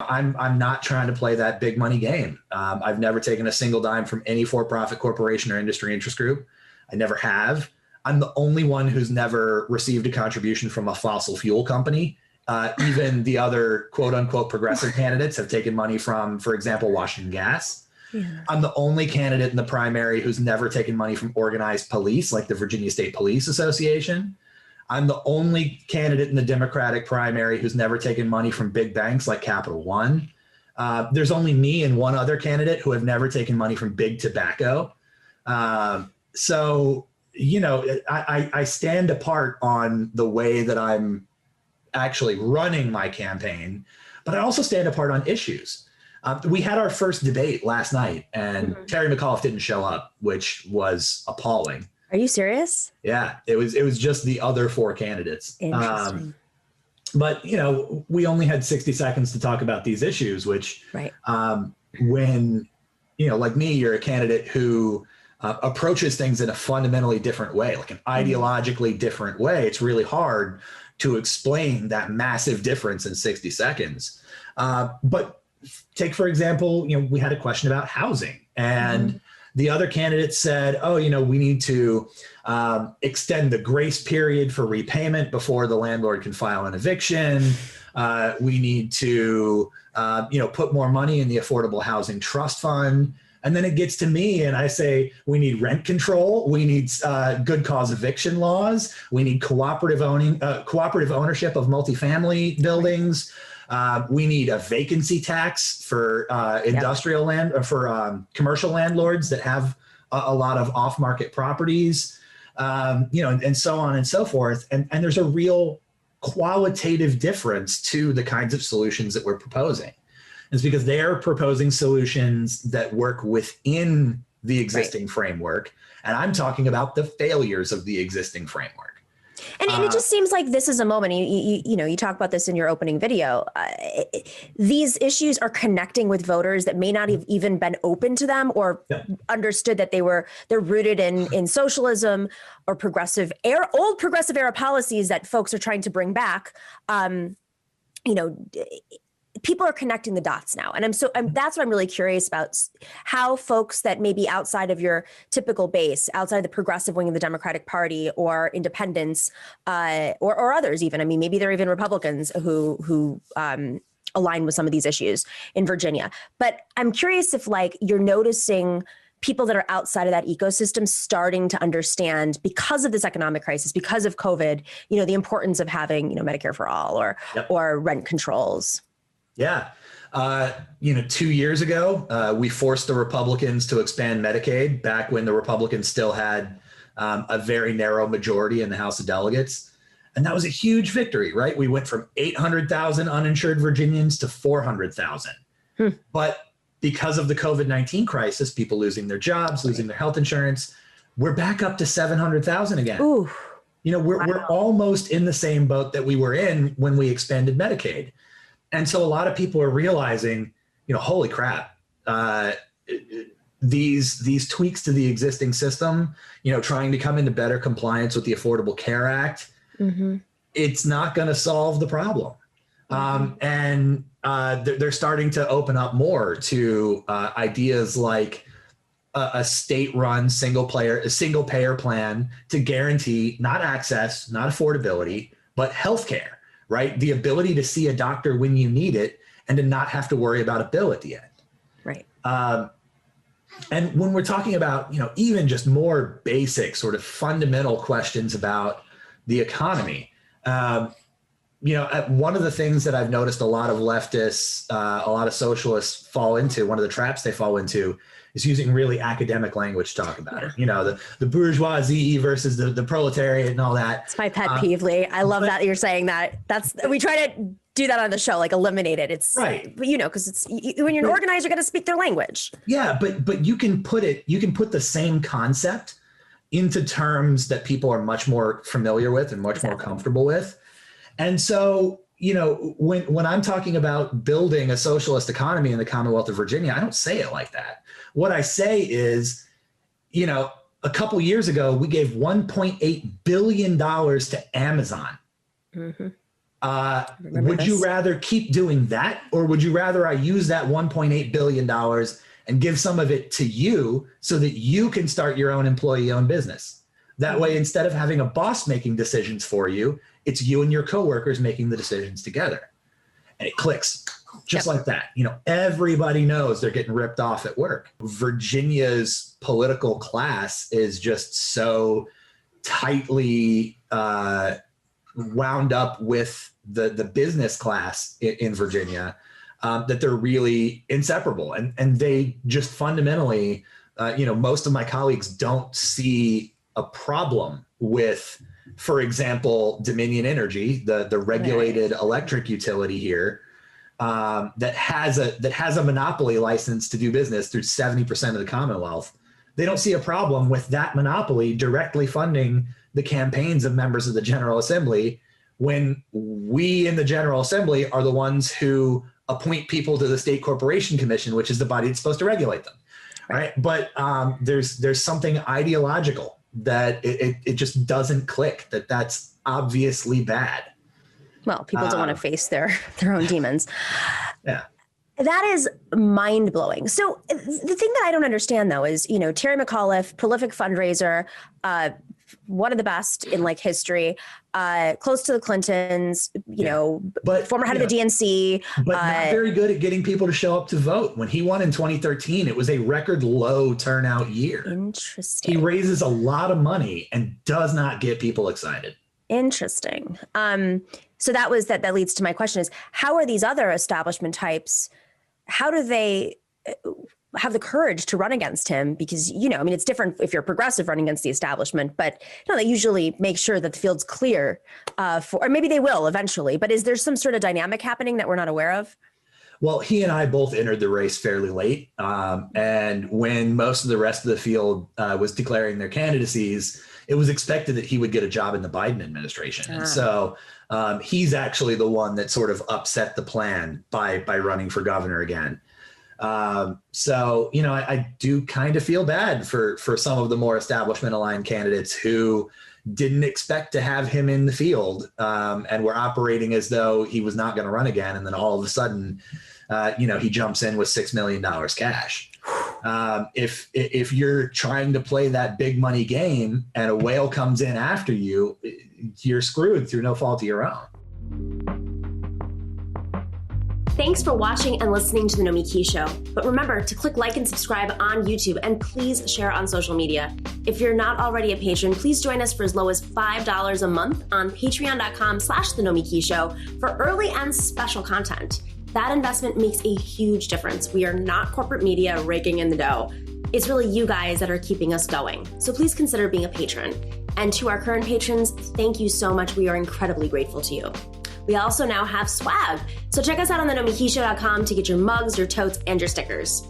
I'm not trying to play that big money game. I've never taken a single dime from any for-profit corporation or industry interest group. I never have. I'm the only one who's never received a contribution from a fossil fuel company. Even the other quote unquote progressive candidates have taken money from, for example, Washington Gas. Yeah. I'm the only candidate in the primary who's never taken money from organized police like the Virginia State Police Association. I'm the only candidate in the Democratic primary who's never taken money from big banks like Capital One. There's only me and one other candidate who have never taken money from big tobacco. So, you know, I stand apart on the way that I'm actually running my campaign, but I also stand apart on issues. We had our first debate last night and Terry McAuliffe didn't show up, which was appalling. Are you serious? Yeah, it was just the other four candidates. Interesting. But, you know, we only had 60 seconds to talk about these issues, which when, you know, like me, you're a candidate who approaches things in a fundamentally different way, like an ideologically different way. It's really hard to explain that massive difference in 60 seconds. But take, for example, you know, we had a question about housing and the other candidate said, oh, you know, we need to extend the grace period for repayment before the landlord can file an eviction. We need to, you know, put more money in the Affordable Housing Trust Fund. And then it gets to me and I say, we need rent control. We need good cause eviction laws. We need cooperative ownership of multifamily buildings. We need a vacancy tax for industrial land or for commercial landlords that have a lot of off-market properties, you know, and so on and so forth. And there's a real qualitative difference to the kinds of solutions that we're proposing. It's because they're proposing solutions that work within the existing framework. And I'm talking about the failures of the existing framework. And it just seems like this is a moment, you know, you talk about this in your opening video. These issues are connecting with voters that may not have even been open to them or understood that they're rooted in socialism or old progressive era policies that folks are trying to bring back. You know, people are connecting the dots now. And that's what I'm really curious about, how folks that may be outside of your typical base, outside the progressive wing of the Democratic Party or independents, or others even. I mean, maybe they're even Republicans who align with some of these issues in Virginia. But I'm curious if like you're noticing people that are outside of that ecosystem starting to understand, because of this economic crisis, because of COVID, you know, the importance of having, you know, Medicare for all or rent controls. Yeah. You know, 2 years ago, we forced the Republicans to expand Medicaid back when the Republicans still had a very narrow majority in the House of Delegates. And that was a huge victory, right? We went from 800,000 uninsured Virginians to 400,000. But because of the COVID-19 crisis, people losing their jobs, losing their health insurance, we're back up to 700,000 again. Ooh. You know, we're almost in the same boat that we were in when we expanded Medicaid. And so a lot of people are realizing, you know, holy crap, these tweaks to the existing system, you know, trying to come into better compliance with the Affordable Care Act, it's not going to solve the problem. And they're starting to open up more to ideas like a state-run single payer plan to guarantee not access, not affordability, but healthcare. Right? The ability to see a doctor when you need it and to not have to worry about a bill at the end. Right. And when we're talking about, you know, even just more basic sort of fundamental questions about the economy, you know, one of the things that I've noticed a lot of leftists, a lot of socialists fall into, one of the traps they fall into is using really academic language to talk about it. You know, the bourgeoisie versus the proletariat and all that. It's my pet peeve, Lee. I love that you're saying that. We try to do that on the show, like eliminate it. It's right. But, you know, because it's when you're an organizer, you got to speak their language. Yeah, but you can put the same concept into terms that people are much more familiar with and much more comfortable with. And so, you know, when I'm talking about building a socialist economy in the Commonwealth of Virginia, I don't say it like that. What I say is, you know, a couple years ago, we gave $1.8 billion to Amazon. Would you rather keep doing that, or would you rather I use that $1.8 billion and give some of it to you so that you can start your own employee-owned business? That way, instead of having a boss making decisions for you, it's you and your coworkers making the decisions together. And it clicks just like that. You know, everybody knows they're getting ripped off at work. Virginia's political class is just so tightly wound up with the business class in Virginia that they're really inseparable. And they just fundamentally, most of my colleagues don't see a problem with, for example, Dominion Energy, the regulated electric utility here, that has a monopoly license to do business through 70% of the Commonwealth. They don't see a problem with that monopoly directly funding the campaigns of members of the General Assembly, when we in the General Assembly are the ones who appoint people to the State Corporation Commission, which is the body that's supposed to regulate them. Right. But there's something ideological that it just doesn't click, that's obviously bad. Well, people don't want to face their own demons. Yeah. That is mind blowing. So the thing that I don't understand, though, is, Terry McAuliffe, prolific fundraiser, one of the best in history, close to the Clintons, but former head of the DNC. But not very good at getting people to show up to vote. When he won in 2013, it was a record low turnout year. Interesting. He raises a lot of money and does not get people excited. Interesting. So that leads to my question is, how are these other establishment types, how do they have the courage to run against him? Because, it's different if you're progressive running against the establishment, but they usually make sure that the field's clear or maybe they will eventually. But is there some sort of dynamic happening that we're not aware of? Well, he and I both entered the race fairly late. And when most of the rest of the field was declaring their candidacies, it was expected that he would get a job in the Biden administration. And so he's actually the one that sort of upset the plan by running for governor again. So, I do kind of feel bad for some of the more establishment aligned candidates who didn't expect to have him in the field and were operating as though he was not going to run again. And then all of a sudden, he jumps in with $6 million cash. If you're trying to play that big money game and a whale comes in after you, you're screwed through no fault of your own. Thanks for watching and listening to The Nomiki Show. But remember to click like and subscribe on YouTube, and please share on social media. If you're not already a patron, please join us for as low as $5 a month on patreon.com/The Nomiki Show for early and special content. That investment makes a huge difference. We are not corporate media raking in the dough. It's really you guys that are keeping us going. So please consider being a patron. And to our current patrons, thank you so much. We are incredibly grateful to you. We also now have swag. So check us out on thenomikishow.com to get your mugs, your totes, and your stickers.